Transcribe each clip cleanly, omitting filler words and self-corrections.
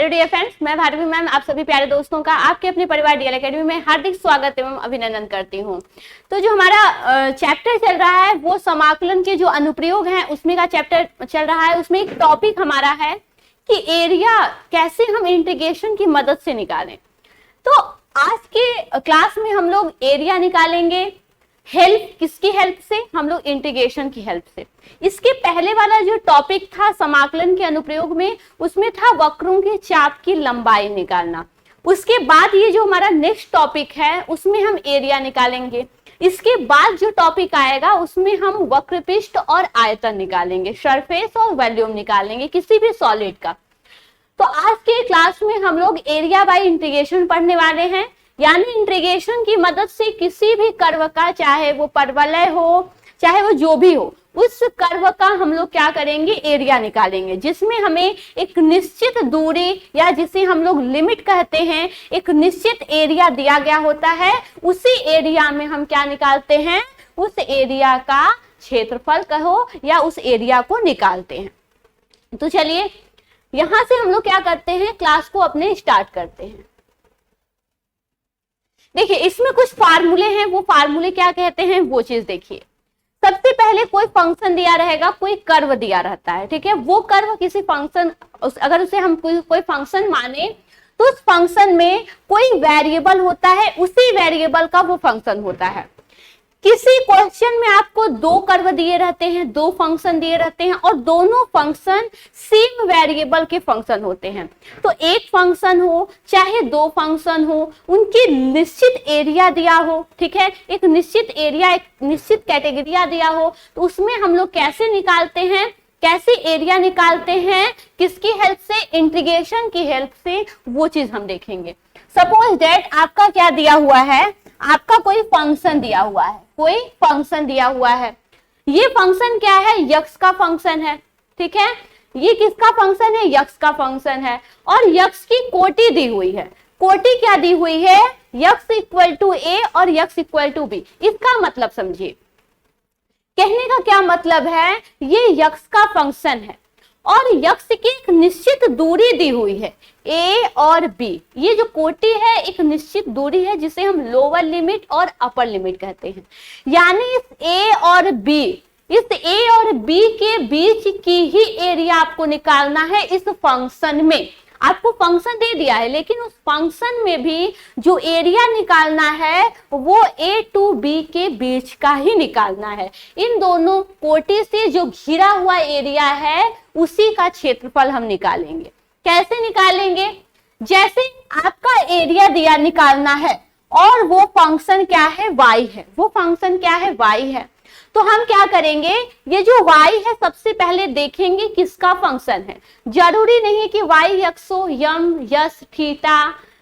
Hello dear friends, मैं Bharti ma'am आप सभी प्यारे दोस्तों का आपके अपने परिवार डीएल एकेडमी में हार्दिक स्वागत एवं अभिनंदन करती हूँ। तो जो हमारा चैप्टर चल रहा है वो समाकलन के जो अनुप्रयोग हैं उसमें का चैप्टर चल रहा है। उसमें एक टॉपिक हमारा है कि एरिया कैसे हम इंटीग्रेशन की मदद से निकालें। तो आज के क्लास में हम लोग एरिया निकालेंगे। हेल्प किसकी हेल्प से? हम लोग इंटीग्रेशन की हेल्प से। इसके पहले वाला जो टॉपिक था समाकलन के अनुप्रयोग में, उसमें था वक्रों के चाप की लंबाई निकालना। उसके बाद ये जो हमारा नेक्स्ट टॉपिक है उसमें हम एरिया निकालेंगे। इसके बाद जो टॉपिक आएगा उसमें हम वक्रपृष्ठ और आयतन निकालेंगे, सरफेस और वॉल्यूम निकालेंगे किसी भी सॉलिड का। तो आज के क्लास में हम लोग एरिया बाय इंटीग्रेशन पढ़ने वाले हैं, यानी इंटीग्रेशन की मदद से किसी भी कर्व का, चाहे वो परवलय हो चाहे वो जो भी हो, उस कर्व का हम लोग क्या करेंगे, एरिया निकालेंगे, जिसमें हमें एक निश्चित दूरी या जिसे हम लोग लिमिट कहते हैं, एक निश्चित एरिया दिया गया होता है। उसी एरिया में हम क्या निकालते हैं, उस एरिया का क्षेत्रफल कहो या उस एरिया को निकालते हैं। तो चलिए यहां से हम लोग क्या करते हैं, क्लास को अपने स्टार्ट करते हैं। देखिए इसमें कुछ फार्मूले हैं, वो फार्मूले क्या कहते हैं वो चीज देखिए। सबसे पहले कोई फंक्शन दिया रहेगा, कोई कर्व दिया रहता है, ठीक है। वो कर्व किसी फंक्शन, अगर उसे हम कोई फंक्शन माने तो उस फंक्शन में कोई वेरिएबल होता है, उसी वेरिएबल का वो फंक्शन होता है। किसी क्वेश्चन में आपको दो कर्व दिए रहते हैं, दो फंक्शन दिए रहते हैं और दोनों फंक्शन सेम वेरिएबल के फंक्शन होते हैं। तो एक फंक्शन हो चाहे दो फंक्शन हो, उनकी निश्चित एरिया दिया हो, ठीक है, एक निश्चित एरिया, एक निश्चित कैटेगरिया दिया हो, तो उसमें हम लोग कैसे निकालते हैं, कैसे एरिया निकालते हैं, किसकी हेल्प से, इंटीग्रेशन की हेल्प से, वो चीज हम देखेंगे। सपोज दैट आपका क्या दिया हुआ है, आपका कोई फंक्शन दिया हुआ है, कोई फंक्शन दिया हुआ है। ये फंक्शन क्या है, यक्स का फंक्शन है, ठीक है। ये किसका फंक्शन है, यक्स का फंक्शन है। और यक्स की कोटि दी हुई है। कोटि क्या दी हुई है, यक्स इक्वल टू ए और यक्स इक्वल टू बी। इसका मतलब समझिए, कहने का क्या मतलब है, ये यक्स का फंक्शन है और यक्स की एक निश्चित दूरी दी हुई है, ए और बी। ये जो कोटि है एक निश्चित दूरी है जिसे हम लोअर लिमिट और अपर लिमिट कहते हैं। यानी इस ए और बी, इस ए और बी के बीच की ही एरिया आपको निकालना है। इस फंक्शन में आपको फंक्शन दे दिया है, लेकिन उस फंक्शन में भी जो एरिया निकालना है वो ए टू बी के बीच का ही निकालना है। इन दोनों कोटि से जो घिरा हुआ एरिया है उसी का क्षेत्रफल हम निकालेंगे। कैसे निकालेंगे, जैसे आपका एरिया दिया निकालना है और वो फंक्शन क्या है, y है, वो फंक्शन क्या है, y है। तो हम क्या करेंगे, ये जो y है सबसे पहले देखेंगे किसका फंक्शन है। जरूरी नहीं कि y यक्स हो, यम, यस, थीटा,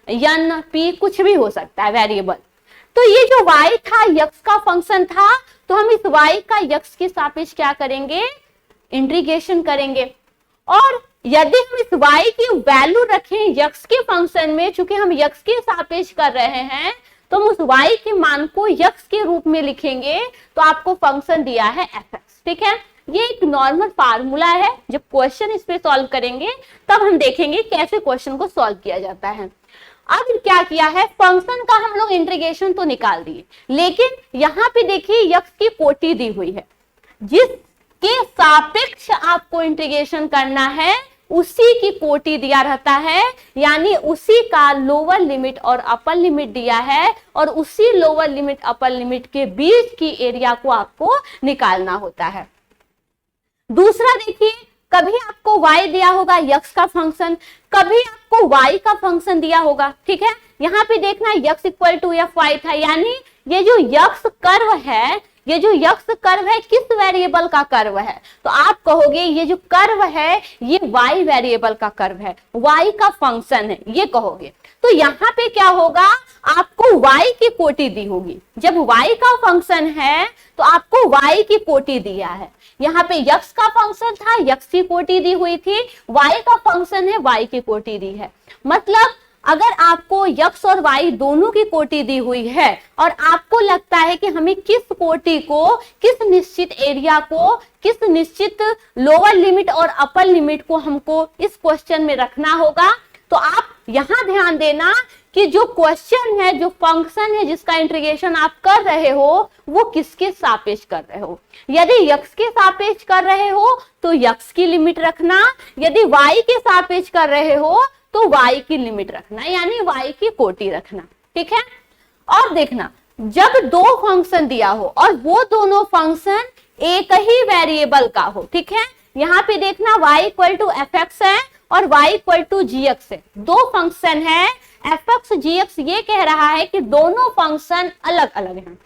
यन, पी, कुछ भी हो सकता है वेरिएबल। तो ये जो y था यक्स का फंक्शन था, तो हम इस y का यक्स के सापेक्ष क्या करेंगे, इंटीग्रेशन करेंगे। और यदि हम इस y की वैल्यू रखें यक्स के फंक्शन में, चूंकि हम यक्स के सापेक्ष कर रहे हैं, तो हम उस y के मान को यक्स के रूप में लिखेंगे, तो आपको फंक्शन दिया है fx, ठीक है। ये एक नॉर्मल फार्मूला है, जब क्वेश्चन इस पे सॉल्व करेंगे तब हम देखेंगे कैसे क्वेश्चन को सॉल्व किया जाता है। अब क्या किया है, फंक्शन का हम लोग इंटीग्रेशन तो निकाल दिए, लेकिन यहाँ पे देखिए यक्स की कोटि दी हुई है, जिसके सापेक्ष आपको इंटीग्रेशन करना है उसी की कोटि दिया रहता है, यानी उसी का लोअर लिमिट और अपर लिमिट दिया है और उसी लोअर लिमिट अपर लिमिट के बीच की एरिया को आपको निकालना होता है। दूसरा देखिए, कभी आपको y दिया होगा यक्स का फंक्शन, कभी आपको y का फंक्शन दिया होगा, ठीक है। यहाँ पे देखना यक्स इक्वल टू fy था, यानी ये जो यक्स कर्व है, ये जो यक्स कर्व है किस वेरिएबल का कर्व है, तो आप कहोगे ये जो कर्व है ये y वेरिएबल का कर्व है, y का फंक्शन है, ये कहोगे। तो यहाँ पे क्या होगा, आपको y की कोटि दी होगी। जब y का फंक्शन है तो आपको y की कोटि दिया है। यहाँ पे यक्स का फंक्शन था, यक्स की कोटि दी हुई थी, y का फंक्शन है, y की कोटि दी है। मतलब अगर आपको यक्स और वाई दोनों की कोटि दी हुई है और आपको लगता है कि हमें किस कोटि को, किस निश्चित एरिया को, किस निश्चित लोअर लिमिट और अपर लिमिट को हमको इस क्वेश्चन में रखना होगा, तो आप यहां ध्यान देना कि जो क्वेश्चन है, जो फंक्शन है जिसका इंटीग्रेशन आप कर रहे हो वो किसके सापेक्ष कर रहे हो। यदि x के सापेक्ष कर रहे हो तो x की लिमिट रखना, यदि y के सापेक्ष कर रहे हो तो y की लिमिट रखना, यानी y की कोटि रखना, ठीक है। और देखना, जब दो फंक्शन दिया हो और वो दोनों फंक्शन एक ही वेरिएबल का हो, ठीक है, यहाँ पे देखना y equal to F X है और y equal to G X है, दो फंक्शन है एफ एक्स जी एक्स, ये कह रहा है कि दोनों फंक्शन अलग अलग हैं,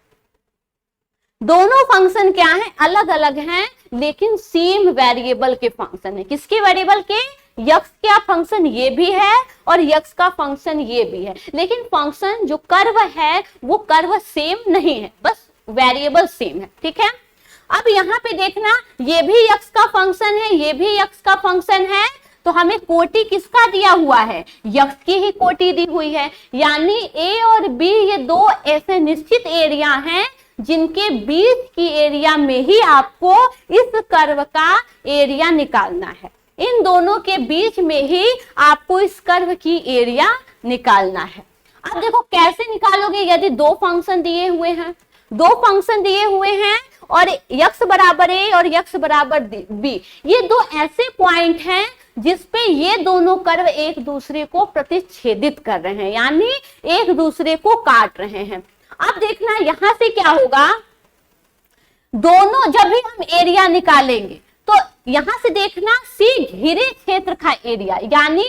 दोनों फंक्शन क्या है, अलग अलग हैं, लेकिन सेम वेरिएबल के फंक्शन है। किसके वेरिएबल के, यक्स का फंक्शन ये भी है और यक्स का फंक्शन ये भी है, लेकिन फंक्शन जो कर्व है वो कर्व सेम नहीं है, बस वेरिएबल सेम है, ठीक है। अब यहाँ पे देखना, ये भी यक्स का फंक्शन है, ये भी यक्स का फंक्शन है, तो हमें कोटि किसका दिया हुआ है, यक्स की ही कोटि दी हुई है, यानी ए और बी ये दो ऐसे निश्चित एरिया हैं जिनके बीच की एरिया में ही आपको इस कर्व का एरिया निकालना है, इन दोनों के बीच में ही आपको इस कर्व की एरिया निकालना है। अब देखो कैसे निकालोगे, यदि दो फंक्शन दिए हुए हैं, दो फंक्शन दिए हुए हैं और x बराबर a और x बराबर b, ये दो ऐसे पॉइंट हैं जिसपे ये दोनों कर्व एक दूसरे को प्रतिच्छेदित कर रहे हैं, यानी एक दूसरे को काट रहे हैं। अब देखना यहां से क्या होगा, दोनों जब भी हम एरिया निकालेंगे तो यहां से देखना सी घिरे क्षेत्र का एरिया, यानी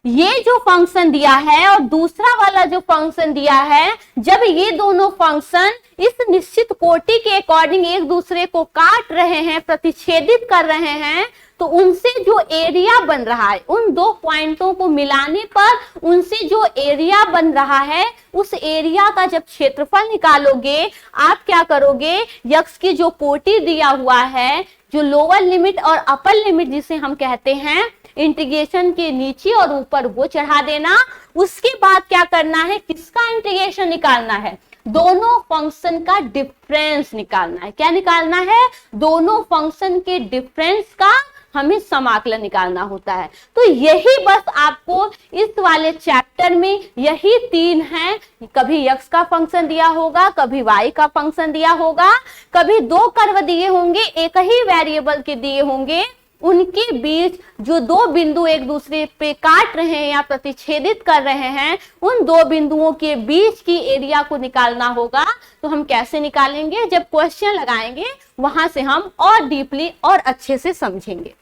ये जो फंक्शन दिया है और दूसरा वाला जो फंक्शन दिया है, जब ये दोनों फंक्शन इस निश्चित कोटि के अकॉर्डिंग एक दूसरे को काट रहे हैं, प्रतिच्छेदित कर रहे हैं, तो उनसे जो एरिया बन रहा है, उन दो पॉइंटों को मिलाने पर उनसे जो एरिया बन रहा है, उस एरिया का जब क्षेत्रफल निकालोगे, आप क्या करोगे, यक्स की जो कोटि दिया हुआ है, जो लोअर लिमिट और अपर लिमिट जिसे हम कहते हैं, इंटीग्रेशन के नीचे और ऊपर वो चढ़ा देना। उसके बाद क्या करना है, किसका इंटीग्रेशन निकालना है, दोनों फंक्शन का डिफरेंस निकालना है। क्या निकालना है, दोनों फंक्शन के डिफरेंस का हमें समाकलन निकालना होता है। तो यही बस आपको इस वाले चैप्टर में यही तीन हैं, कभी x का फंक्शन दिया होगा, कभी y का फंक्शन दिया होगा, कभी दो कर्व दिए होंगे एक ही वेरिएबल के दिए होंगे, उनके बीच जो दो बिंदु एक दूसरे पे काट रहे हैं या प्रतिच्छेदित कर रहे हैं, उन दो बिंदुओं के बीच की एरिया को निकालना होगा। तो हम कैसे निकालेंगे, जब क्वेश्चन लगाएंगे वहां से हम और डीपली और अच्छे से समझेंगे।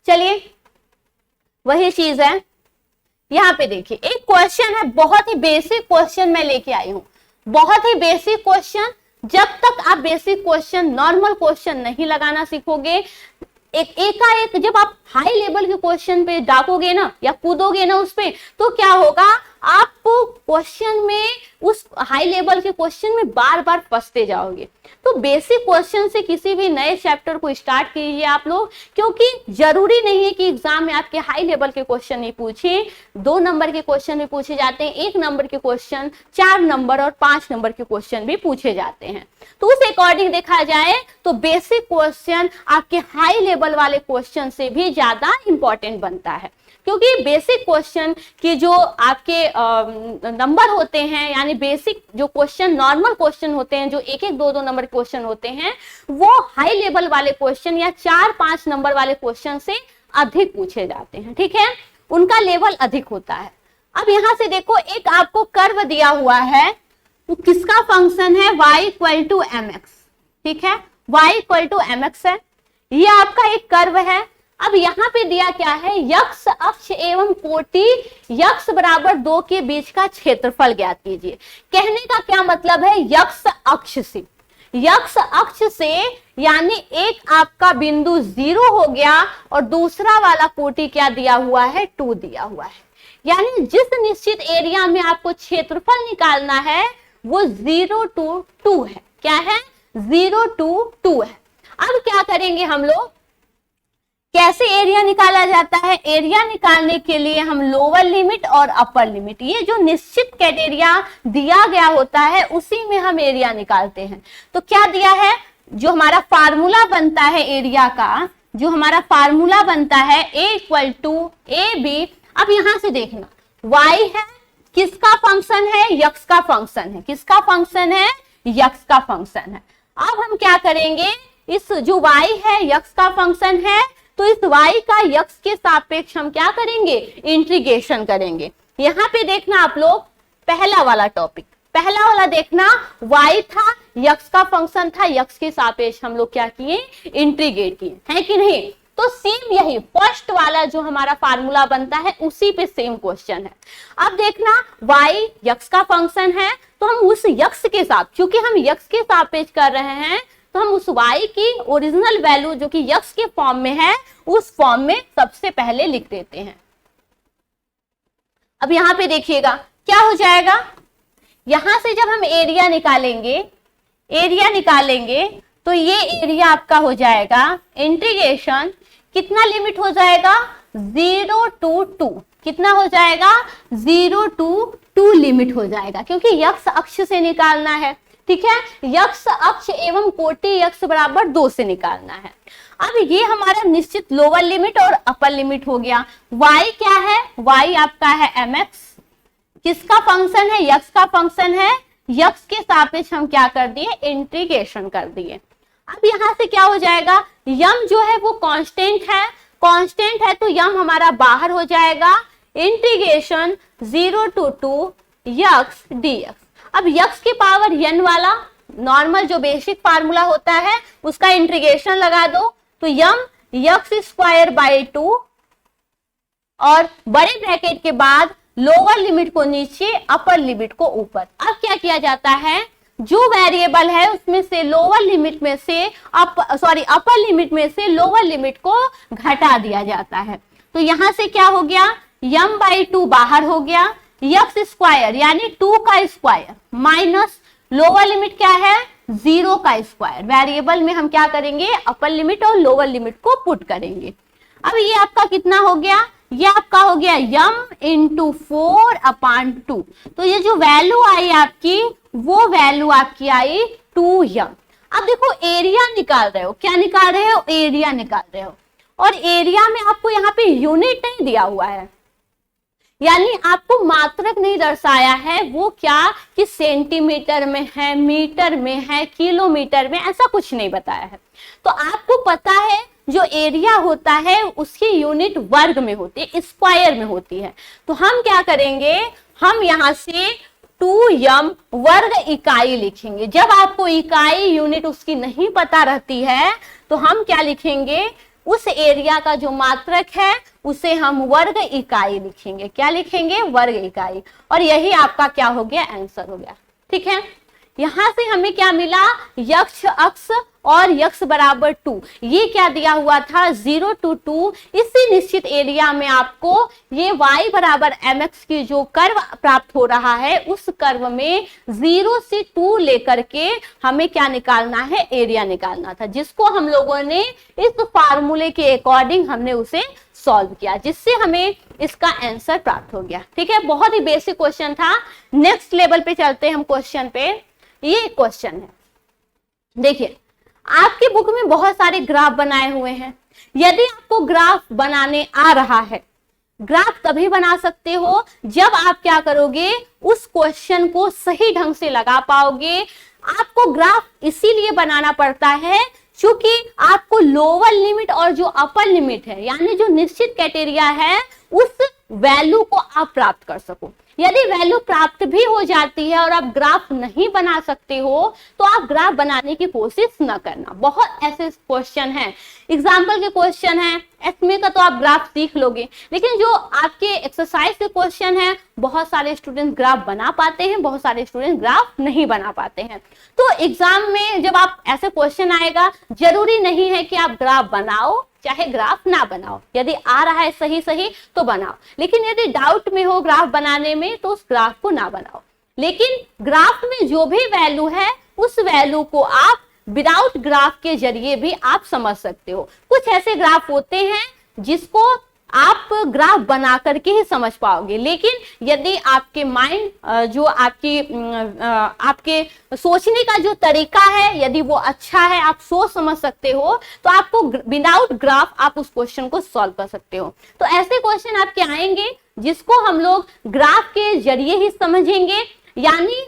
चलिए वही चीज है, यहाँ पे देखिए एक क्वेश्चन है, बहुत ही बेसिक क्वेश्चन मैं लेके आई हूं, बहुत ही बेसिक क्वेश्चन। जब तक आप बेसिक क्वेश्चन, नॉर्मल क्वेश्चन नहीं लगाना सीखोगे, एकाएक जब आप हाई लेवल के क्वेश्चन पे डाकोगे ना या कूदोगे ना उस पे, तो क्या होगा, आप क्वेश्चन में, उस हाई लेवल के क्वेश्चन में बार बार फंसते जाओगे। तो बेसिक क्वेश्चन से किसी भी नए चैप्टर को स्टार्ट कीजिए आप लोग, क्योंकि जरूरी नहीं है कि एग्जाम में आपके हाई लेवल के क्वेश्चन नहीं पूछे, 2 नंबर के क्वेश्चन भी पूछे जाते हैं, 1 नंबर के क्वेश्चन, 4 नंबर और 5 नंबर के क्वेश्चन भी पूछे जाते हैं। तो उस अकॉर्डिंग देखा जाए तो बेसिक क्वेश्चन आपके हाई लेवल वाले क्वेश्चन से भी ज्यादा इंपॉर्टेंट बनता है, क्योंकि बेसिक क्वेश्चन के जो आपके नंबर होते हैं, यानी बेसिक जो क्वेश्चन, नॉर्मल क्वेश्चन होते हैं, जो 1-1, 2-2 नंबर क्वेश्चन होते हैं, वो हाई लेवल वाले क्वेश्चन या 4-5 नंबर वाले क्वेश्चन से अधिक पूछे जाते हैं, ठीक है, उनका लेवल अधिक होता है। अब यहां से देखो, एक आपको कर्व दिया हुआ है, तो किसका फंक्शन है, y equal to M X, ठीक है, y equal to M X है, ये आपका एक कर्व है। अब यहाँ पे दिया क्या है, यक्स अक्ष एवं कोटि यक्स बराबर 2 के बीच का क्षेत्रफल ज्ञात कीजिए। कहने का क्या मतलब है, यक्स अक्ष से, यक्स अक्ष से, यानी एक आपका बिंदु 0 हो गया और दूसरा वाला कोटि क्या दिया हुआ है, 2 दिया हुआ है, यानी जिस निश्चित एरिया में आपको क्षेत्रफल निकालना है वो 0 to 2 है। क्या है, 0 to 2 है। अब क्या करेंगे हम लोग, कैसे एरिया निकाला जाता है, एरिया निकालने के लिए हम लोअर लिमिट और अपर लिमिट, ये जो निश्चित क्राइटेरिया दिया गया होता है उसी में हम एरिया निकालते हैं। तो क्या दिया है, जो हमारा फार्मूला बनता है एरिया का, जो हमारा फार्मूला बनता है, a equal to A B अब यहां से देखना, y है किसका फंक्शन है, यक्स का फंक्शन है, किसका फंक्शन है, यक्स का फंक्शन है। अब हम क्या करेंगे, इस जो y है यक्स का फंक्शन है, तो इस y का यक्स के सापेक्ष हम क्या करेंगे, इंटीग्रेशन करेंगे। यहाँ पे देखना आप लोग, पहला वाला टॉपिक, पहला वाला देखना, y था यक्स का फंक्शन था, यक्स के सापेक्ष हम लोग क्या किए, इंटीग्रेट किए, है कि नहीं। तो सेम यही फर्स्ट वाला जो हमारा फार्मूला बनता है उसी पे सेम क्वेश्चन है। अब देखना y यक्स का फंक्शन है, तो हम उस यक्स के साथ, क्योंकि हम यक्स के सापेक्ष कर रहे हैं, तो हम उस y की ओरिजिनल वैल्यू जो कि यक्स के फॉर्म में है उस फॉर्म में सबसे पहले लिख देते हैं। अब यहां पे देखिएगा क्या हो जाएगा, यहां से जब हम एरिया निकालेंगे तो ये एरिया आपका हो जाएगा इंटीग्रेशन, कितना लिमिट हो जाएगा, 0 to 2, कितना हो जाएगा, 0 to 2 लिमिट हो जाएगा, क्योंकि यक्स अक्ष से निकालना है, ठीक है, यक्स अक्ष एवं कोटि यक्स बराबर 2 से निकालना है। अब ये हमारा निश्चित लोअर लिमिट और अपर लिमिट हो गया। y क्या है, y आपका है mx, किसका फंक्शन है, यक्स का फंक्शन है, यक्स के सापेक्ष हम क्या कर दिए, इंटीग्रेशन कर दिए। अब यहां से क्या हो जाएगा, यम जो है वो कांस्टेंट है, तो यम हमारा बाहर हो जाएगा, इंटीग्रेशन 0 to 2 यक्स dx। अब यक्स की पावर n वाला नॉर्मल जो बेसिक फार्मूला होता है उसका इंटीग्रेशन लगा दो, तो यम यक्स स्क्वायर बाई 2 और बड़े ब्रैकेट के बाद लोअर लिमिट को नीचे, अपर लिमिट को ऊपर। अब क्या किया जाता है, जो वेरिएबल है उसमें से लोअर लिमिट में से अपर लिमिट में से लोअर लिमिट को घटा दिया जाता है। तो यहां से क्या हो गया, यम बाई 2 बाहर हो गया, यक्स स्क्वायर यानी 2 का स्क्वायर माइनस लोअर लिमिट क्या है, 0 का स्क्वायर। वेरिएबल में हम क्या करेंगे, अपर लिमिट और लोअर लिमिट को पुट करेंगे। अब ये आपका कितना हो गया, ये आपका हो गया यम इंटू 4/2। तो ये जो वैल्यू आई आपकी, वो वैल्यू आपकी आई 2m। अब देखो एरिया निकाल रहे हो, क्या निकाल रहे हो, एरिया निकाल रहे हो, और एरिया में आपको यहाँ पे यूनिट नहीं दिया हुआ है, यानी आपको मात्रक नहीं दर्शाया है, वो क्या कि सेंटीमीटर में है, मीटर में है, किलोमीटर में, ऐसा कुछ नहीं बताया है। तो आपको पता है जो एरिया होता है उसकी यूनिट वर्ग में होती है, स्क्वायर में होती है। तो हम क्या करेंगे, हम यहां से 2m वर्ग इकाई लिखेंगे। जब आपको इकाई यूनिट उसकी नहीं पता रहती है तो हम क्या लिखेंगे, उस एरिया का जो मात्रक है उसे हम वर्ग इकाई लिखेंगे। क्या लिखेंगे, वर्ग इकाई। और यही आपका क्या हो गया, आंसर हो गया। ठीक है, यहां से हमें क्या मिला, यक्ष अक्ष और यक्ष बराबर 2, ये क्या दिया हुआ था, 0 to 2। इसी निश्चित एरिया में आपको ये y बराबर mx की जो कर्व प्राप्त हो रहा है, उस कर्व में 0 से 2 लेकर के हमें क्या निकालना है, एरिया निकालना था, जिसको हम लोगों ने इस फार्मूले के अकॉर्डिंग हमने उसे सॉल्व किया, जिससे हमें इसका आंसर प्राप्त हो गया। ठीक है, बहुत ही बेसिक क्वेश्चन था। नेक्स्ट लेवल पे चलते हैं हम क्वेश्चन पे। ये क्वेश्चन है, देखिए आपकी बुक में बहुत सारे ग्राफ बनाए हुए हैं। यदि आपको ग्राफ बनाने आ रहा है, ग्राफ तभी बना सकते हो जब आप क्या करोगे, उस क्वेश्चन को सही ढंग से लगा पाओगे। आपको ग्राफ इसीलिए बनाना पड़ता है क्योंकि आपको लोअर लिमिट और जो अपर लिमिट है, यानी जो निश्चित क्राइटेरिया है, उस वैल्यू को आप प्राप्त कर सको। यदि वैल्यू प्राप्त भी हो जाती है और आप ग्राफ नहीं बना सकते हो तो आप ग्राफ बनाने की कोशिश न करना। बहुत ऐसे क्वेश्चन हैं, एग्जाम्पल के क्वेश्चन हैं, इसमें का तो आप ग्राफ सीख लोगे, लेकिन जो आपके एक्सरसाइज के क्वेश्चन हैं, बहुत सारे स्टूडेंट ग्राफ बना पाते हैं, बहुत सारे स्टूडेंट ग्राफ नहीं बना पाते हैं। तो एग्जाम में जब आप ऐसे क्वेश्चन आएगा, जरूरी नहीं है कि आप ग्राफ बनाओ चाहे ग्राफ ना बनाओ। यदि आ रहा है सही सही तो बनाओ, लेकिन यदि डाउट में हो ग्राफ बनाने में तो उस ग्राफ को ना बनाओ। लेकिन ग्राफ में जो भी वैल्यू है, उस वैल्यू को आप विदाउट ग्राफ के जरिए भी आप समझ सकते हो। कुछ ऐसे ग्राफ होते हैं जिसको आप ग्राफ बना करके ही समझ पाओगे। लेकिन यदि आपके माइंड जो आपके सोचने का जो तरीका है यदि वो अच्छा है, आप सोच समझ सकते हो, तो आपको विदाउट ग्राफ आप उस क्वेश्चन को सॉल्व कर सकते हो। तो ऐसे क्वेश्चन आपके आएंगे जिसको हम लोग ग्राफ के जरिए ही समझेंगे, यानी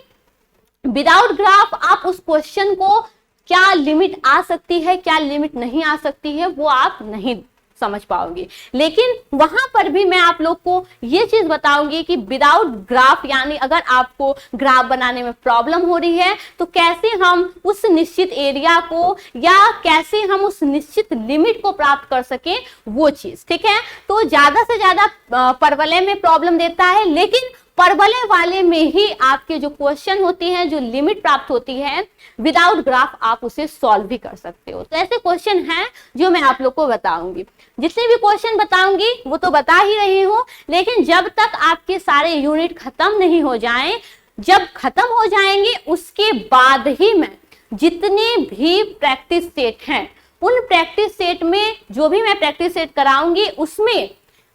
विदाउट ग्राफ आप उस क्वेश्चन को क्या लिमिट आ सकती है, क्या लिमिट नहीं आ सकती है, वो आप नहीं समझ पाओगे। लेकिन वहां पर भी मैं आप लोग को ये चीज बताऊंगी कि विदाउट ग्राफ, यानी अगर आपको ग्राफ बनाने में प्रॉब्लम हो रही है तो कैसे हम उस निश्चित एरिया को या कैसे हम उस निश्चित लिमिट को प्राप्त कर सके, वो चीज, ठीक है। तो ज्यादा से ज्यादा परवलय में प्रॉब्लम देता है, लेकिन परवलय वाले में ही आपके जो क्वेश्चन होती हैं, जो लिमिट प्राप्त होती है, विदाउट ग्राफ आप उसे सॉल्व भी कर सकते हो। तो ऐसे क्वेश्चन हैं जो मैं आप लोग को बताऊंगी। जितने भी क्वेश्चन बताऊंगी वो तो बता ही रही हूं, लेकिन जब तक आपके सारे यूनिट खत्म नहीं हो जाएं, जब खत्म हो जाएंगे उसके बाद ही मैं जितने भी प्रैक्टिस सेट हैं, उन प्रैक्टिस सेट में जो भी मैं प्रैक्टिस सेट कराऊंगी उसमें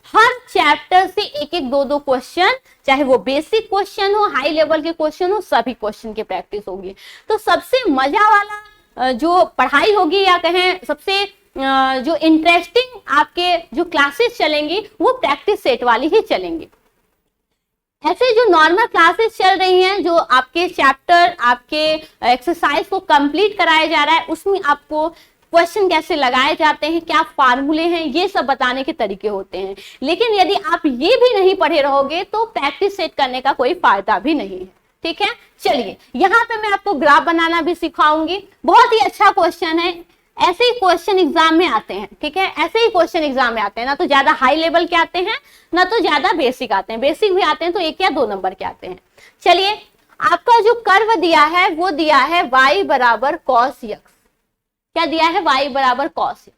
हर चैप्टर से एक एक दो दो क्वेश्चन, चाहे वो बेसिक क्वेश्चन हो, हाई लेवल के क्वेश्चन हो, सभी क्वेश्चन की प्रैक्टिस होगी। तो सबसे मजा वाला जो पढ़ाई होगी, या कहें सबसे जो इंटरेस्टिंग आपके जो क्लासेस चलेंगी, वो प्रैक्टिस सेट वाली ही चलेंगी। ऐसे जो नॉर्मल क्लासेस चल रही हैं, जो आपके चैप्टर, आपके एक्सरसाइज को कंप्लीट कराया जा रहा है, उसमें आपको क्वेश्चन कैसे लगाए जाते हैं, क्या फार्मूले हैं, ये सब बताने के तरीके होते हैं। लेकिन यदि आप ये भी नहीं पढ़े रहोगे तो प्रैक्टिस सेट करने का कोई फायदा भी नहीं है, ठीक है। चलिए, यहाँ पे मैं आपको ग्राफ बनाना भी सिखाऊंगी। बहुत ही अच्छा क्वेश्चन है, ऐसे ही क्वेश्चन एग्जाम में आते हैं, ठीक है। ऐसे ही क्वेश्चन एग्जाम में आते हैं, ना तो ज्यादा हाई लेवल के आते हैं, ना तो ज्यादा बेसिक आते हैं। बेसिक भी आते हैं तो 1 या 2 नंबर के आते हैं। चलिए, आपका जो कर्व दिया है वो दिया है y बराबर cos x। क्या दिया है? y बराबर cos x।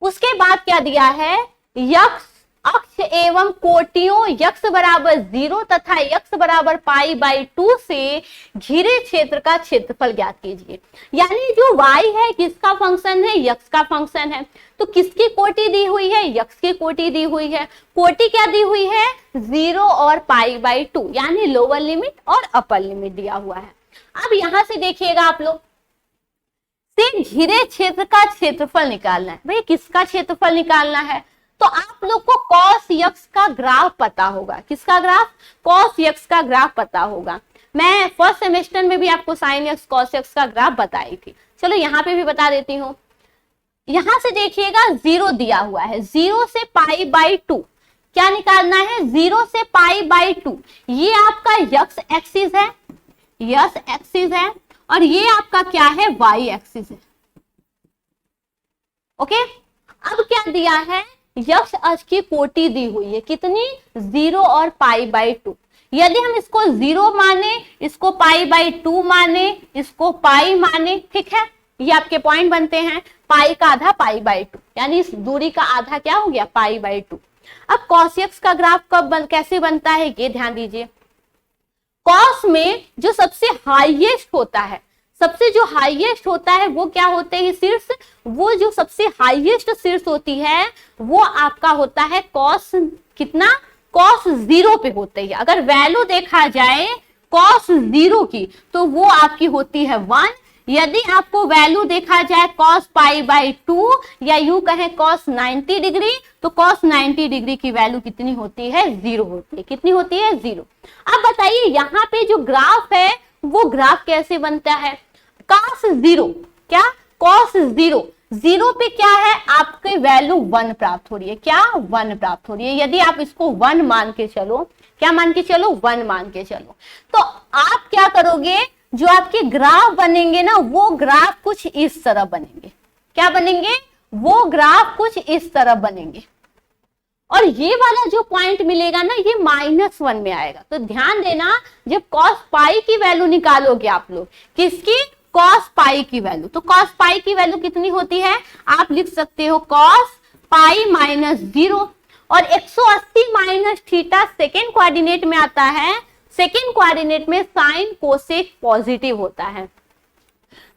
उसके बाद क्या दिया है? यक्स अक्ष एवं कोटियों x बराबर 0 तथा x बराबर π/2 से घिरे क्षेत्र का क्षेत्रफल ज्ञात कीजिए। यानी जो y है किसका फंक्शन है? x का फंक्शन है। तो किसकी कोटि दी हुई है? x की कोटि दी हुई है। कोटि क्या दी हुई है? 0 और π/2, यानी लोअर लिमिट और अपर लिमिट दिया हुआ है। अब यहां से देखिएगा आप लोग, से घिरे क्षेत्र का क्षेत्रफल निकालना है। भाई किसका क्षेत्रफल निकालना है? तो आप लोग को cos x का ग्राफ पता होगा। किसका ग्राफ? cos x का ग्राफ पता होगा। मैं फर्स्ट सेमेस्टर में भी आपको sin x cos x का ग्राफ बताई थी। चलो यहाँ पे भी बता देती हूँ। यहां से देखिएगा 0 दिया हुआ है, 0 से π/2 क्या निकालना है? 0 से π/2, ये आपका x एक्सिस है, x एक्सिस है, और ये आपका क्या है? y एक्सिस है। ओके, अब क्या दिया है? यक्ष अक्ष की कोटि दी हुई है, कितनी? 0 और π/2। यदि हम इसको 0 माने, इसको π/2 माने, इसको पाई माने, ठीक है, ये आपके पॉइंट बनते हैं। पाई का आधा π/2, यानी इस दूरी का आधा क्या हो गया? π/2। अब cos x का ग्राफ कैसे बनता है ये ध्यान दीजिए। कॉस में जो सबसे हाईएस्ट होता है, सबसे जो हाईएस्ट होता है वो क्या होते हैं? शीर्ष। वो जो सबसे हाईएस्ट शीर्ष होती है वो आपका होता है कॉस कितना? कॉस 0 पे होते हैं। अगर वैल्यू देखा जाए कॉस 0 की तो वो आपकी होती है 1। यदि आपको वैल्यू देखा जाए cos π/2 या यूं कहें cos 90 डिग्री, तो cos 90 डिग्री की वैल्यू कितनी होती है? 0 होती है। कितनी होती है? 0। अब बताइए यहाँ पे जो ग्राफ है वो ग्राफ कैसे बनता है? cos 0, क्या? cos 0, 0 पे क्या है? आपके वैल्यू 1 प्राप्त हो रही है। क्या? 1 प्राप्त हो रही है। यदि आप इसको 1 मान के चलो, क्या मान के चलो? 1 मान के चलो, तो आप क्या करोगे? जो आपके ग्राफ बनेंगे ना, वो ग्राफ कुछ इस तरह बनेंगे। क्या बनेंगे? वो ग्राफ कुछ इस तरह बनेंगे। और ये वाला जो पॉइंट मिलेगा ना, ये -1 में आएगा। तो ध्यान देना, जब cos पाई की वैल्यू निकालोगे आप लोग, किसकी? cos पाई की वैल्यू। तो cos पाई की वैल्यू कितनी होती है? आप लिख सकते हो cos पाई -0, और 180 माइनस थीटा सेकेंड कोऑर्डिनेट में आता है। सेकेंड कोऑर्डिनेट में साइन कोसेक पॉजिटिव होता है,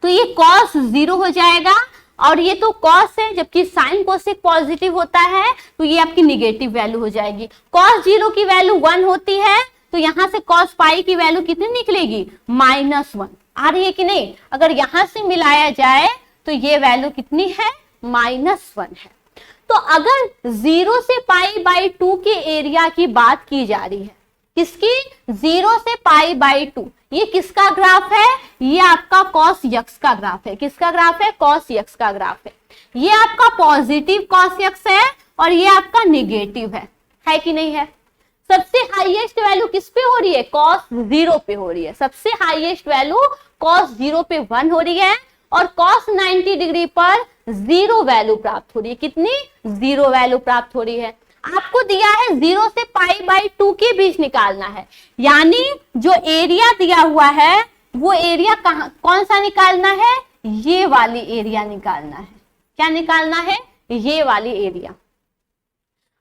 तो ये cos 0 हो जाएगा। और ये तो कॉस है, जबकि साइन कोसेक पॉजिटिव होता है तो ये आपकी निगेटिव वैल्यू हो जाएगी। कॉस 0 की वैल्यू 1 होती है तो यहां से कॉस पाई की वैल्यू कितनी निकलेगी, -1। आ रही है कि नहीं? अगर यहां से मिलाया जाए तो ये वैल्यू कितनी है, -1 है। तो अगर 0 से π/2 के एरिया की बात की जा रही है, किसकी, 0 से π/2, ये किसका ग्राफ है, ये आपका cos x का ग्राफ है। किसका ग्राफ है, cos x का ग्राफ है। ये आपका पॉजिटिव cos x है और ये आपका निगेटिव है कि नहीं है? सबसे हाईएस्ट वैल्यू किस पे हो रही है, cos 0 पे हो रही है। सबसे हाईएस्ट वैल्यू cos 0 पे 1 हो रही है और cos 90 डिग्री पर 0 वैल्यू प्राप्त हो रही है। कितनी, 0 वैल्यू प्राप्त हो रही है। आपको दिया है 0 से π/2 के बीच निकालना है, यानी जो एरिया दिया हुआ है वो एरिया कौन सा निकालना है, ये वाली एरिया निकालना है। क्या निकालना है, ये वाली एरिया।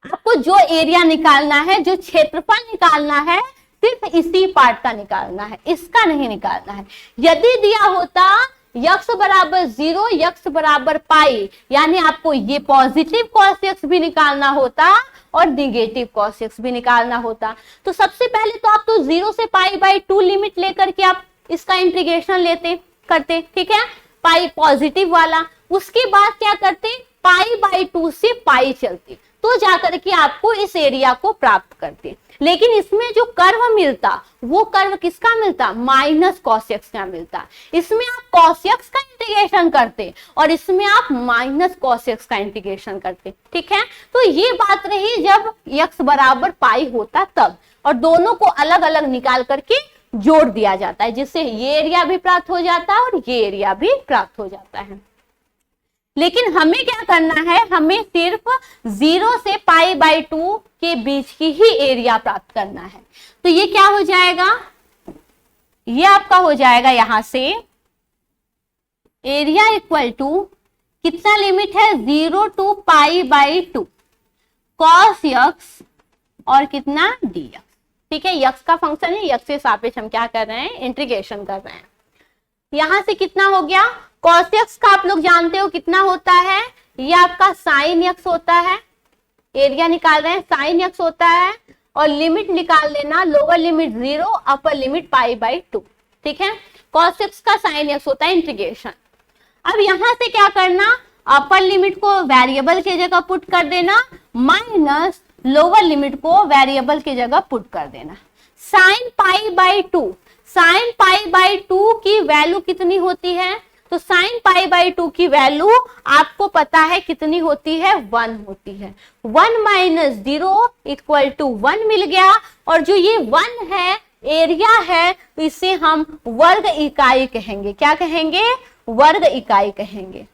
आपको जो एरिया निकालना है, जो क्षेत्रफल निकालना है, सिर्फ इसी पार्ट का निकालना है, इसका नहीं निकालना है। यदि दिया होता x बराबर 0, x बराबर पाई, यानी आपको ये पॉजिटिव cos x भी निकालना होता और निगेटिव cos x भी निकालना होता। तो सबसे पहले तो आप तो 0 से π/2 लिमिट लेकर के आप इसका इंटीग्रेशन करते, ठीक है, पाई पॉजिटिव वाला। उसके बाद क्या करते, π/2 से पाई चलते, तो जाकर के आपको इस एरिया को प्राप्त करते। लेकिन इसमें जो कर्व मिलता, वो कर्व किसका मिलता, -cos x का मिलता। इसमें आप cos x का इंटीग्रेशन करते और इसमें आप -cos x का इंटीग्रेशन करते, ठीक है। तो ये बात रही जब x बराबर पाई होता तब, और दोनों को अलग अलग निकाल करके जोड़ दिया जाता है, जिससे ये एरिया भी प्राप्त हो जाता है और ये एरिया भी प्राप्त हो जाता है। लेकिन हमें क्या करना है, हमें सिर्फ 0 से π/2 के बीच की ही एरिया प्राप्त करना है। तो ये क्या हो जाएगा, ये आपका हो जाएगा यहां से एरिया इक्वल टू कितना लिमिट है, 0 to π/2 cos x और कितना dx, ठीक है। x का फंक्शन है, x के सापेक्ष हम क्या कर रहे हैं, इंटीग्रेशन कर रहे हैं। यहां से कितना हो गया, cos x का आप लोग जानते हो कितना होता है, ये आपका sin x होता है। एरिया निकाल रहे हैं, sin x होता है और लिमिट निकाल लेना, लोअर लिमिट 0, अपर लिमिट π/2, ठीक है। cos x का sin x होता है इंटीग्रेशन। अब यहां से क्या करना, अपर लिमिट को वेरिएबल की जगह पुट कर देना, माइनस लोअर लिमिट को वेरिएबल की जगह पुट कर देना। sin π/2, sin π/2 की वैल्यू कितनी होती है, तो sin π/2 की वैल्यू आपको पता है कितनी होती है, 1 होती है। 1 - 0 = 1 मिल गया, और जो ये 1 है एरिया है, तो इसे हम वर्ग इकाई कहेंगे। क्या कहेंगे, वर्ग इकाई कहेंगे।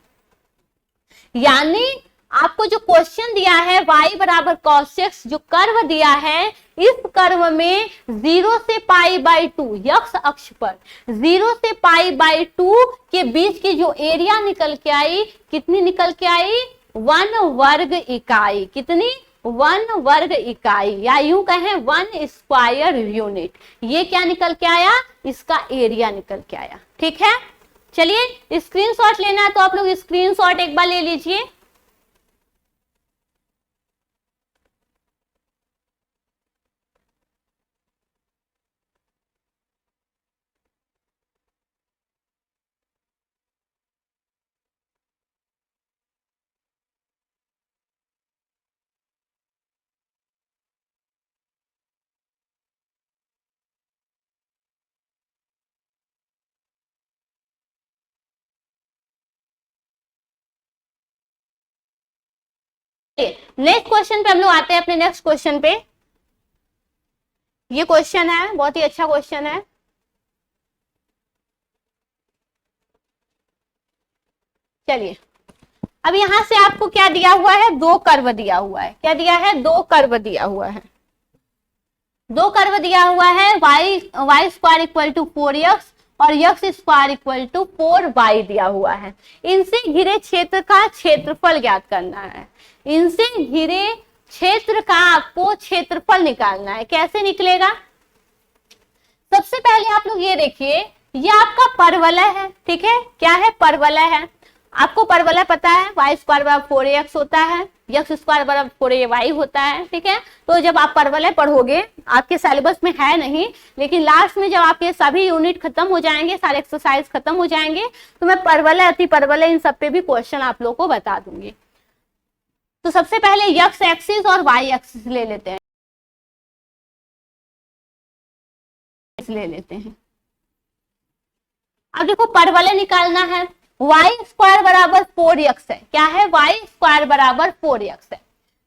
यानी आपको जो क्वेश्चन दिया है y बराबर cos x, जो कर्व दिया है, इस कर्व में 0 से π/2 x अक्ष पर 0 से π/2 के बीच की जो एरिया निकल के आई, कितनी निकल के आई, 1 वर्ग इकाई। कितनी, 1 वर्ग इकाई, या यूं कहें 1 स्क्वायर यूनिट। ये क्या निकल के आया, इसका एरिया निकल के आया, ठीक है। चलिए स्क्रीनशॉट लेना है तो आप लोग स्क्रीनशॉट एक बार ले लीजिए। नेक्स्ट क्वेश्चन पे हम लोग आते हैं, अपने नेक्स्ट क्वेश्चन पे। ये क्वेश्चन है, बहुत ही अच्छा क्वेश्चन है। चलिए, अब यहां से आपको क्या दिया हुआ है, 2 कर्व दिया हुआ है। क्या दिया है, 2 कर्व दिया हुआ है। 2 कर्व दिया हुआ है, y² = 4x और x² = 4y दिया हुआ है। इनसे घिरे क्षेत्र का क्षेत्रफल ज्ञात करना है। इनसे घिरे क्षेत्र का आपको क्षेत्रफल निकालना है। कैसे निकलेगा, सबसे पहले आप लोग ये देखिए, ये आपका परवलय है, ठीक है। क्या है, परवलय है। आपको परवलय पता है y स्क्वायर बराबर 4ax होता है, x स्क्वायर बराबर 4ay होता है, ठीक है। तो जब आप परवलय पढ़ोगे, आपके सिलेबस में है नहीं, लेकिन लास्ट में जब आपके सभी यूनिट खत्म हो जाएंगे, सारे एक्सरसाइज खत्म हो जाएंगे, तो मैं परवलय अति परवलय इन सब पे भी क्वेश्चन आप लोगों को बता दूंगी। तो सबसे पहले x एक्सिस और y एक्सिस ले लेते हैं, अब देखो परवलय निकालना है, y स्क्वायर बराबर 4x है, क्या है, y स्क्वायर बराबर 4x है।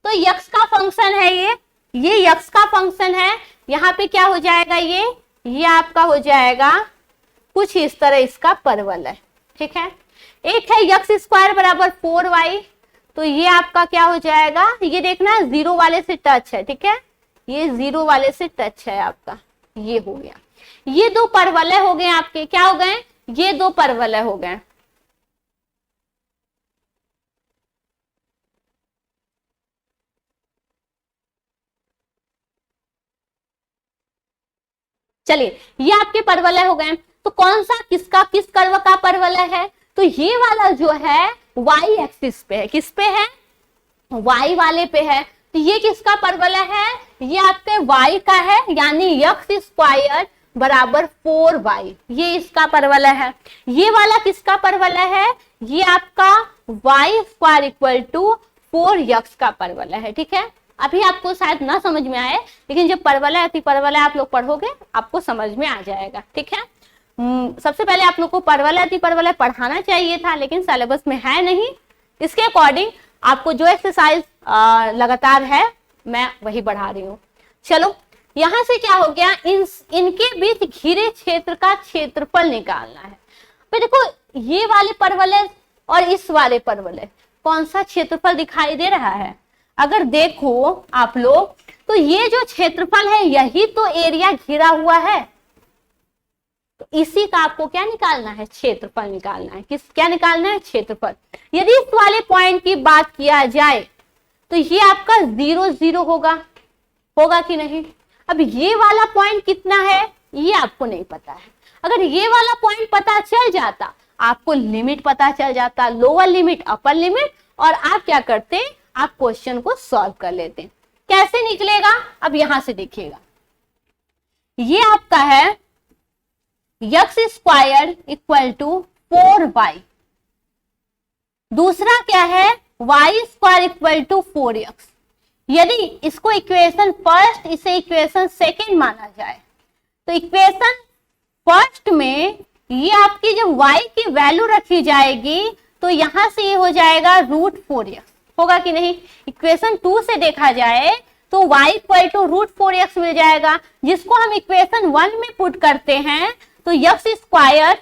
तो x का फंक्शन है ये x का फंक्शन है, यहाँ पे क्या हो जाएगा, ये आपका हो जाएगा कुछ इस तरह इसका परवलय, ठीक है। एक है x स्क्वायर बराबर 4y, तो ये आपका क्या हो जाएगा, ये देखना जीरो वाले से टच है, ठीक है, ये जीरो वाले से टच है आपका, ये हो गया। ये दो परवलय हो गए आपके, क्या हो गए, ये दो परवलय हो गए। चलिए ये आपके परवलय हो गए। तो कौन सा किसका किस कर्व का परवलय है, तो ये वाला जो है y एक्सिस पे है, किस पे है, y वाले पे है। तो ये किसका परवलय है, ये आपके y का है, यानी x स्क्वायर बराबर 4y, ये इसका परवलय है। ये वाला किसका परवलय है, ये आपका y square equal to 4x का परवलय है, ठीक है। अभी आपको शायद ना समझ में आए, लेकिन जब परवलय अति परवलय आप लोग पढ़ोगे आपको समझ में आ जाएगा, ठीक है। सबसे पहले आप लोग को परवलय अति परवलय पढ़ाना चाहिए था, लेकिन सिलेबस में है नहीं, इसके अकॉर्डिंग आपको जो एक्सरसाइज लगातार है मैं वही बढ़ा रही हूँ। चलो यहां से क्या हो गया, इनके बीच घिरे क्षेत्र का क्षेत्रफल निकालना है। तो देखो ये वाले परवलय और इस वाले परवलय कौन सा क्षेत्रफल दिखाई दे रहा है, अगर देखो आप लोग तो ये जो क्षेत्रफल है यही तो एरिया घिरा हुआ है, तो इसी का आपको क्या निकालना है, क्षेत्रफल निकालना है। क्या निकालना है, क्षेत्रफल। यदि इस वाले पॉइंट की बात किया जाए तो ये आपका 0 0 होगा कि नहीं। अब ये वाला पॉइंट कितना है ये आपको नहीं पता है, अगर ये वाला पॉइंट पता चल जाता, आपको लिमिट पता चल जाता, लोअर लिमिट अपर लिमिट, और आप क्या करते, आप क्वेश्चन को सॉल्व कर लेते। कैसे निकलेगा, अब यहां से देखिएगा, ये आपका है x square equal to 4y, दूसरा क्या है y square equal to 4x। यदि इसको इक्वेशन फर्स्ट, इसे इक्वेशन सेकंड माना जाए, तो इक्वेशन फर्स्ट में ये आपकी जब y की वैल्यू रखी जाएगी तो यहां से ये हो जाएगा √4x, होगा कि नहीं। इक्वेशन 2 से देखा जाए तो y इक्वल टू √4x मिल जाएगा, जिसको हम इक्वेशन 1 में पुट करते हैं, तो x स्क्वायर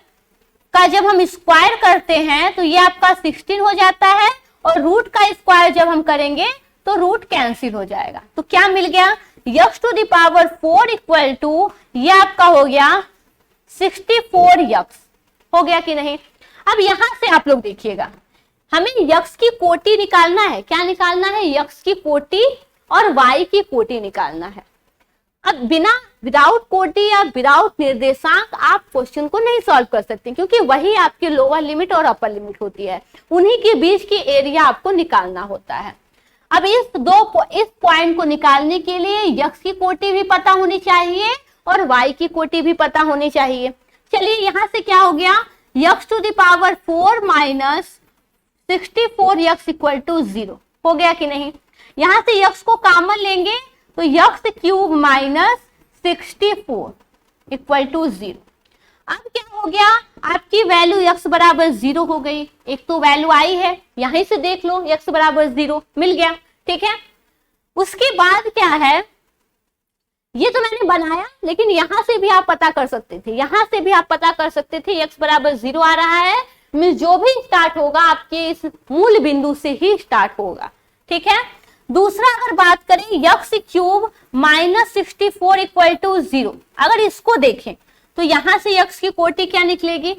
का जब हम स्क्वायर करते हैं तो ये आपका 16 हो जाता है, और रूट का स्क्वायर जब हम करेंगे तो रूट कैंसिल हो जाएगा। तो क्या मिल गया, x to the power 4 equal to ये आपका हो गया 64x, हो गया कि नहीं। अब यहां से आप लोग देखिएगा, हमें x की कोटि निकालना है, क्या निकालना है, x की कोटि और y की कोटि निकालना है। अब विदाउट कोटि या विदाउट निर्देशांक आप क्वेश्चन को नहीं सॉल्व कर सकते, क्योंकि वही आपकी लोअर लिमिट और अपर लिमिट होती है, उन्हीं के बीच की एरिया आपको निकालना होता है। अब इस पॉइंट को निकालने के लिए x की कोटि भी पता होनी चाहिए और y की कोटि भी पता होनी चाहिए। चलिए यहां से क्या हो गया, x to the power 4 minus 64x equal to 0, हो गया कि नहीं। यहां से x को कॉमन लेंगे तो x cube minus 64 equal to 0। अब क्या हो गया, आपकी वैल्यू x बराबर 0 हो गई, एक तो वैल्यू आई है, यहीं से देख लो x बराबर 0 मिल गया, ठीक है। उसके बाद क्या है, ये तो मैंने बनाया, लेकिन यहां से भी आप पता कर सकते थे, यहां से भी आप पता कर सकते थे x बराबर 0 आ रहा है, मींस जो भी स्टार्ट होगा आपके इस मूल बिंदु से ही स्टार्ट होगा, ठीक है। दूसरा अगर बात करें x cube minus 64 equal to 0, अगर इसको देखें तो यहां से x की कोटि क्या निकलेगी,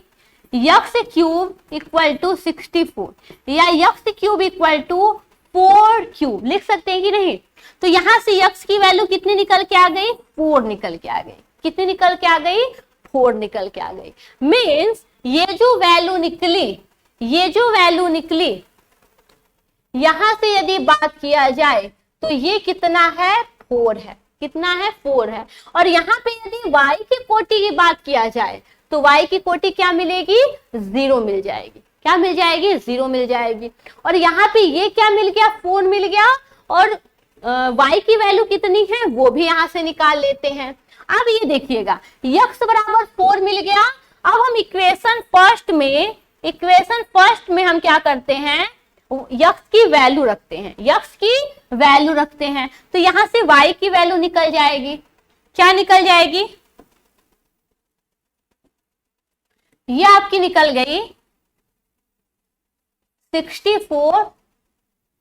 x क्यूब इक्वल टू 64 या x cube equal to 4 cube लिख सकते हैं कि नहीं। तो यहां से x की वैल्यू कितनी निकल के आ गई, 4 निकल के आ गई, कितनी निकल के आ गई, 4 निकल के आ गई। मीन्स ये जो वैल्यू निकली ये जो वैल्यू निकली, यहां से यदि बात किया जाए तो ये कितना है, 4 है। कितना है, 4 है। और यहाँ पे यदि y की कोटि की बात किया जाए तो y की कोटि क्या मिलेगी, 0 मिल जाएगी। क्या मिल जाएगी, 0 मिल जाएगी। और यहाँ पे ये क्या मिल गया, 4 मिल गया। और y की वैल्यू कितनी है वो भी यहाँ से निकाल लेते हैं। अब ये देखिएगा x बराबर 4 मिल गया। अब हम इक्वेशन फर्स्ट में हम क्या करते हैं, x की वैल्यू रखते हैं, x की वैल्यू रखते हैं। तो यहां से y की वैल्यू निकल जाएगी। क्या निकल जाएगी, ये आपकी निकल गई 64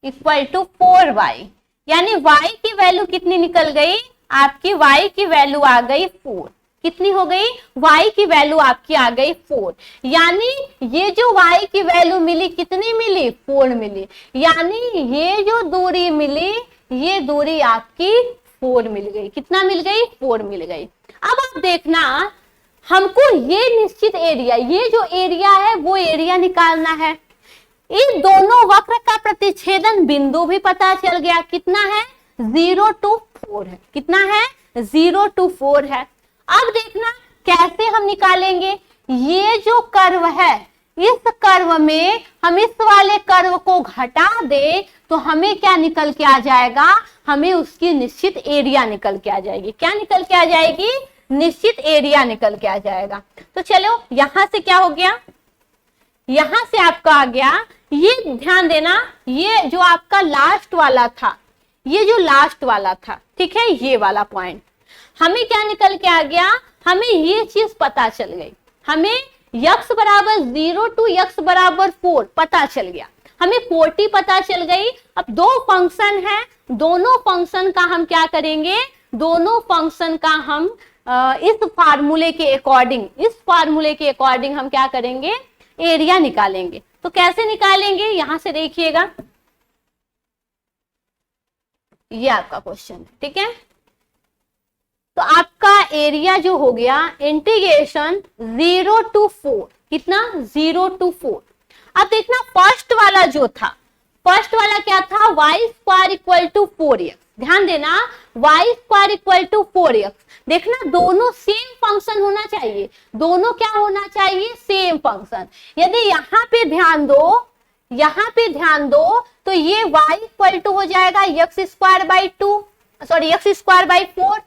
इक्वल टू 4y। यानी y की वैल्यू कितनी निकल गई, आपकी y की वैल्यू आ गई 4। कितनी हो गई, y की वैल्यू आपकी आ गई 4। यानी ये जो y की वैल्यू मिली कितनी मिली, 4 मिली। यानी ये जो दूरी मिली, ये दूरी आपकी 4 मिल गई। कितना मिल गई, 4 मिल गई। अब आप देखना, हमको ये निश्चित एरिया, ये जो एरिया है वो एरिया निकालना है। इन दोनों वक्र का प्रतिच्छेदन बिंदु भी पता चल गया। कितना है, 0 to 4 है। कितना है, 0 to 4 है। अब देखना कैसे हम निकालेंगे। ये जो कर्व है, इस कर्व में हम इस वाले कर्व को घटा दे तो हमें क्या निकल के आ जाएगा, हमें उसकी निश्चित एरिया निकल के आ जाएगी। क्या निकल के आ जाएगी, निश्चित एरिया निकल के आ जाएगा। तो चलो यहां से क्या हो गया, यहां से आपका आ गया, ये ध्यान देना, ये जो आपका लास्ट वाला था, ये जो लास्ट वाला था, ठीक है, ये वाला पॉइंट हमें क्या निकल के आ गया, हमें ये चीज पता चल गई। हमें x बराबर 0 to x बराबर 4 पता चल गया, हमें कोटि पता चल गई। अब दो फंक्शन है, दोनों फंक्शन का हम क्या करेंगे, दोनों फंक्शन का हम इस फार्मूले के अकॉर्डिंग हम क्या करेंगे, एरिया निकालेंगे। तो कैसे निकालेंगे, यहां से देखिएगा, ये आपका क्वेश्चन है, ठीक है। तो आपका एरिया जो हो गया इंटीग्रेशन 0 to 4, कितना, 0 to 4। अब देखना फर्स्ट वाला जो था, फर्स्ट वाला क्या था, y² इक्वल टू 4x। ध्यान देना, y² इक्वल टू 4x। देखना दोनों सेम फंक्शन होना चाहिए, दोनों क्या होना चाहिए, सेम फंक्शन। यदि यहाँ पे ध्यान दो, यहाँ पे ध्यान दो, तो ये y इक्वल टू हो जाएगा x² 4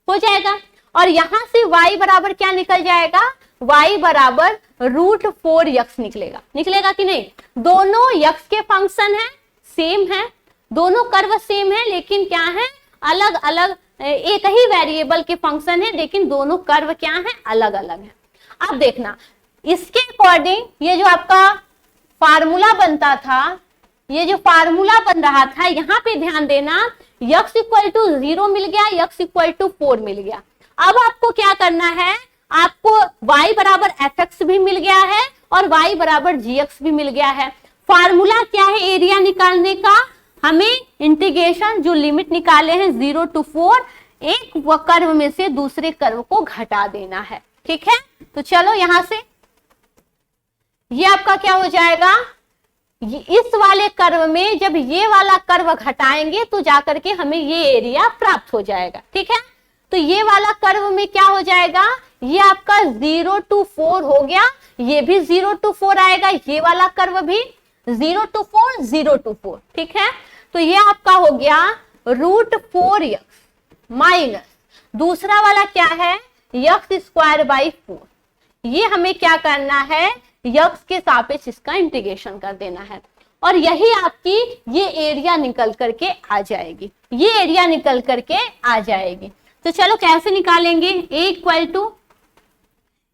हो जाएगा। और यहां से y बराबर क्या निकल जाएगा, y बराबर √4x निकलेगा कि नहीं। दोनों x के फंक्शन है, सेम है, दोनों कर्व सेम है, लेकिन क्या है, अलग अलग, एक ही वेरिएबल के फंक्शन है, लेकिन दोनों कर्व क्या है, अलग अलग है। अब देखना इसके अकॉर्डिंग ये जो आपका फार्मूला बनता था, ये जो फार्मूला बन रहा था, यहाँ पे ध्यान देना, x इक्वल टू 0 मिल गया, x इक्वल टू 4 मिल गया। अब आपको क्या करना है, आपको y बराबर fx भी मिल गया है और y बराबर gx भी मिल गया है। फार्मूला क्या है एरिया निकालने का, हमें इंटीग्रेशन जो लिमिट निकाले हैं 0 to 4, एक कर्व में से दूसरे कर्व को घटा देना है, ठीक है। तो चलो यहां से ये आपका क्या हो जाएगा, इस वाले कर्व में जब ये वाला कर्व घटाएंगे तो जाकर के हमें ये एरिया प्राप्त हो जाएगा, ठीक है। तो ये वाला कर्व में क्या हो जाएगा, ये आपका 0 to 4 हो गया, ये भी 0 to 4 आएगा, ये वाला कर्व भी 0 to 4 0 to 4, ठीक है। तो ये आपका हो गया √4x माइनस दूसरा वाला क्या है, x² 4। ये हमें क्या करना है, x के सापेक्ष इसका इंटीग्रेशन कर देना है, और यही आपकी ये एरिया निकल करके आ जाएगी, ये एरिया निकल करके आ जाएगी। तो चलो कैसे निकालेंगे, a इक्वल टू,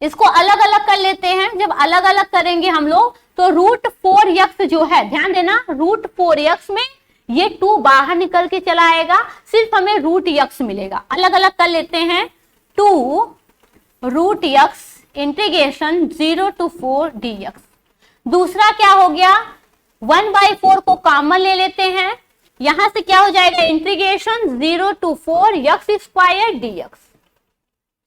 इसको अलग अलग कर लेते हैं। जब अलग अलग करेंगे हम लोग तो √4x जो है, ध्यान देना, √4x में ये 2 बाहर निकल के चला आएगा, सिर्फ हमें √x मिलेगा। अलग अलग कर लेते हैं, 2√x इंटीग्रेशन 0 to 4 dx। दूसरा क्या हो गया, 1/4 को कॉमन ले लेते हैं, यहां से क्या हो जाएगा, इंटीग्रेशन 0 to 4 x² dx।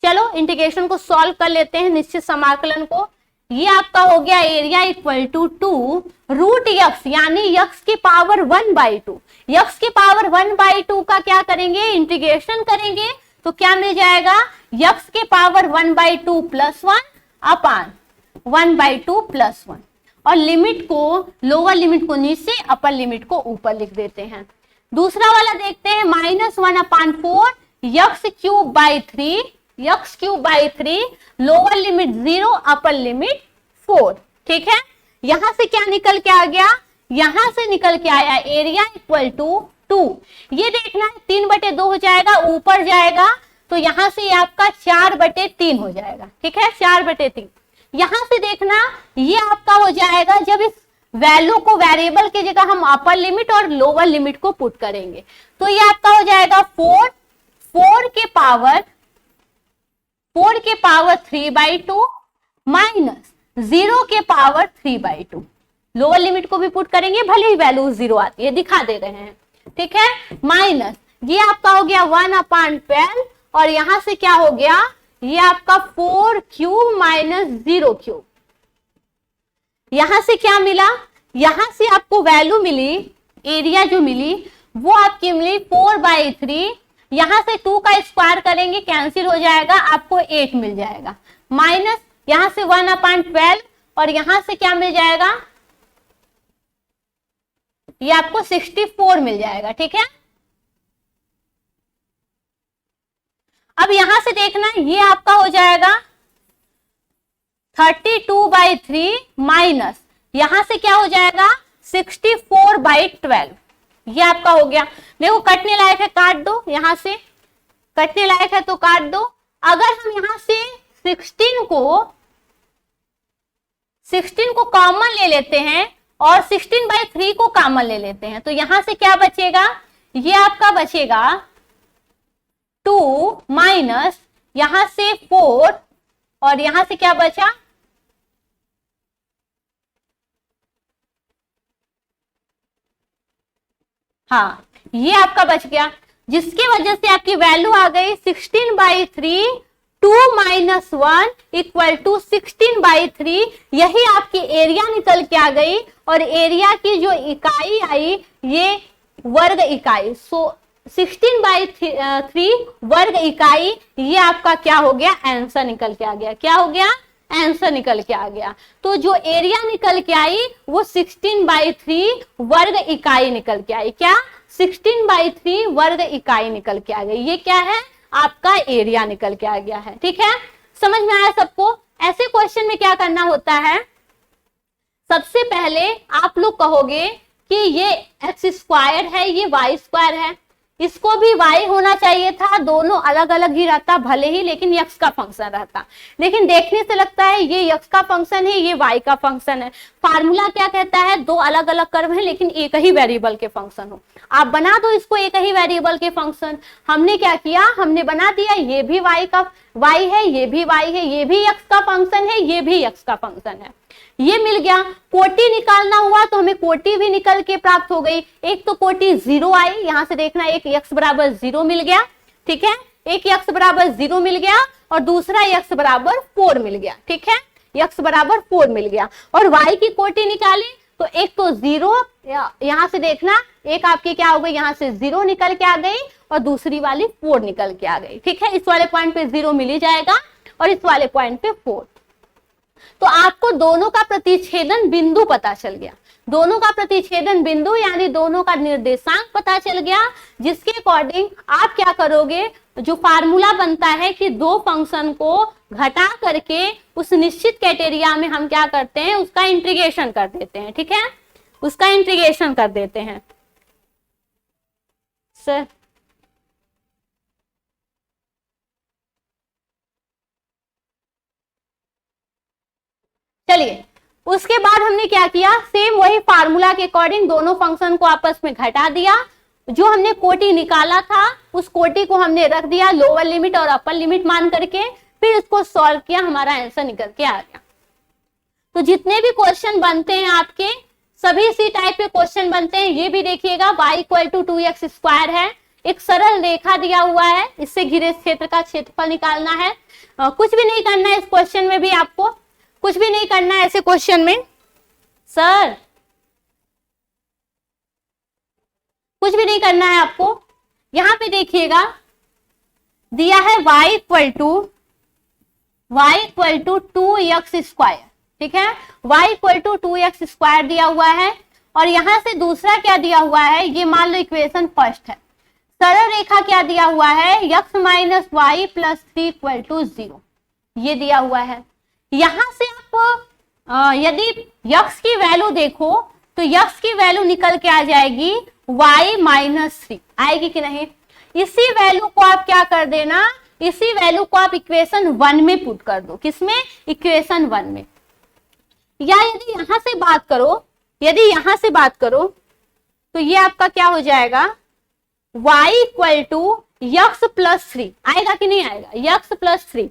चलो इंटीग्रेशन को सॉल्व कर लेते हैं, निश्चित समाकलन को। ये आपका हो गया एरिया इक्वल टू 2√x, यानी x की पावर 1/2। x की पावर 1/2 का क्या करेंगे, इंटीग्रेशन करेंगे, तो क्या मिल जाएगा, x के पावर 1/2 + 1 अपान 1/2 + 1। और लिमिट को, लोअर लिमिट को नीचे, अपर लिमिट को ऊपर लिख देते हैं। दूसरा वाला देखते हैं, -1/4 x³ 3 lower limit 0, upper limit 4। ठीक है, यहां से क्या निकल के आ गया, यहां से निकल के आया एरिया इक्वल टू 2। ये देखना है 3/2 हो जाएगा, ऊपर जाएगा तो यहां से आपका 4/3 हो जाएगा। ठीक है, 4/3। यहां से देखना ये आपका हो जाएगा, जब इस वैल्यू को वेरिएबल की जगह हम अपर लिमिट और लोअर लिमिट को पुट करेंगे तो ये आपका हो जाएगा 4 के पावर 3/2 माइनस 0 के पावर 3/2। लोअर लिमिट को भी पुट करेंगे, भले ही वैल्यू 0 आती है, दिखा दे रहे हैं। ठीक है, माइनस ये आपका हो गया 1/12 और यहां से क्या हो गया, ये आपका 4³ - 0³। यहां से क्या मिला, यहां से आपको वैल्यू मिली, एरिया जो मिली वो आपकी मिली 4/3। यहां से 2 का स्क्वायर करेंगे, कैंसिल हो जाएगा, आपको 8 मिल जाएगा, माइनस यहां से 1/12 और यहां से क्या मिल जाएगा, ये आपको 64 मिल जाएगा। ठीक है, अब यहां से देखना ये आपका हो जाएगा 32/3 माइनस यहां से क्या हो जाएगा 64/12। ये आपका हो गया। देखो कटने लायक है, काट दो, यहां से कटने लायक है तो काट दो। अगर हम यहां से 16 को कॉमन ले लेते हैं और 16/3 को कॉमन ले लेते हैं तो यहां से क्या बचेगा, ये आपका बचेगा 2 माइनस यहां से 4 और यहां से क्या बचा, हाँ ये आपका बच गया, जिसकी वजह से आपकी वैल्यू आ गई 16/3 2 - 1 = 16/3। यही आपकी एरिया निकल के आ गई और एरिया की जो इकाई आई ये वर्ग इकाई, 16/3 वर्ग इकाई, ये आपका क्या हो गया, आंसर निकल के आ गया। क्या हो गया, आंसर निकल के आ गया। तो जो एरिया निकल के आई वो 16/3 वर्ग इकाई निकल के आई। क्या, 16/3 वर्ग इकाई निकल के आ गई। ये क्या है, आपका एरिया निकल के आ गया है। ठीक है, समझ में आया सबको। ऐसे क्वेश्चन में क्या करना होता है, सबसे पहले आप लोग कहोगे कि ये x² है, ये y² है, इसको भी y होना चाहिए था, दोनों अलग अलग ही रहता भले ही, लेकिन x का फंक्शन रहता। लेकिन देखने से लगता है ये x का फंक्शन है, ये y का फंक्शन है। फार्मूला क्या कहता है, दो अलग अलग कर्व है लेकिन एक ही वेरिएबल के फंक्शन हो। आप बना दो इसको एक ही वेरिएबल के फंक्शन। हमने क्या किया, हमने बना दिया, ये भी y है, ये भी y है, ये भी x का फंक्शन है, ये भी x का फंक्शन है। ये मिल गया। कोटि निकालना हुआ तो हमें कोटि भी निकल के प्राप्त हो गई। एक तो कोटि 0 आई, यहां से देखना, एक x = 0 मिल गया। ठीक है, एक x = 0 मिल गया और दूसरा x = 4 मिल गया। ठीक है, x = 4 मिल गया। और y की कोटि निकाली तो एक तो 0, यहां से देखना, एक आपकी क्या हो गई, यहां से 0 निकल के आ गई और दूसरी वाली 4 निकल के आ गई। ठीक है, इस वाले पॉइंट पे 0 मिल ही जाएगा और इस वाले पॉइंट पे 4। तो आपको दोनों का प्रतिच्छेदन बिंदु पता चल गया। दोनों का प्रतिच्छेदन बिंदु यानी दोनों का निर्देशांक पता चल गया, जिसके अकॉर्डिंग आप क्या करोगे, जो फार्मूला बनता है कि दो फंक्शन को घटा करके उस निश्चित क्राइटेरिया में हम क्या करते हैं, उसका इंटीग्रेशन कर देते हैं। ठीक है, उसका इंटीग्रेशन कर देते हैं। सर चलिए, उसके बाद हमने क्या किया, सेम वही फार्मूला के अकॉर्डिंग दोनों फंक्शन को आपस में घटा दिया। जो हमने कोटि निकाला था उस कोटि को हमने रख दिया लोअर लिमिट और अपर लिमिट मान करके, फिर इसको सॉल्व किया, हमारा आंसर निकल के आ गया। तो जितने भी क्वेश्चन बनते हैं आपके, सभी इसी टाइप के क्वेश्चन बनते हैं। ये भी देखिएगा, y = 2x² है, एक सरल रेखा दिया हुआ है, इससे घिरे क्षेत्र का क्षेत्रफल निकालना है। कुछ भी नहीं करना है इस क्वेश्चन में भी आपको, कुछ भी नहीं करना है ऐसे क्वेश्चन में सर, कुछ भी नहीं करना है आपको। यहां पे देखिएगा दिया है y इक्वल टू 2x², ठीक है, y इक्वल टू 2x² दिया हुआ है, और यहां से दूसरा क्या दिया हुआ है, ये मान लो इक्वेशन फर्स्ट है। सरल रेखा क्या दिया हुआ है, x minus Y plus 3 equal to 0, ये दिया हुआ है। यहां से आप यदि x की वैल्यू देखो तो x की वैल्यू निकल के आ जाएगी y माइनस 3, आएगी कि नहीं। इसी वैल्यू को आप क्या कर देना, इसी वैल्यू को आप इक्वेशन 1 में पुट कर दो, किसमें, इक्वेशन 1 में। या यदि यहां से बात करो, यदि यहां से बात करो तो ये आपका क्या हो जाएगा, y equal to x plus 3, आएगा कि नहीं आएगा, x प्लस 3,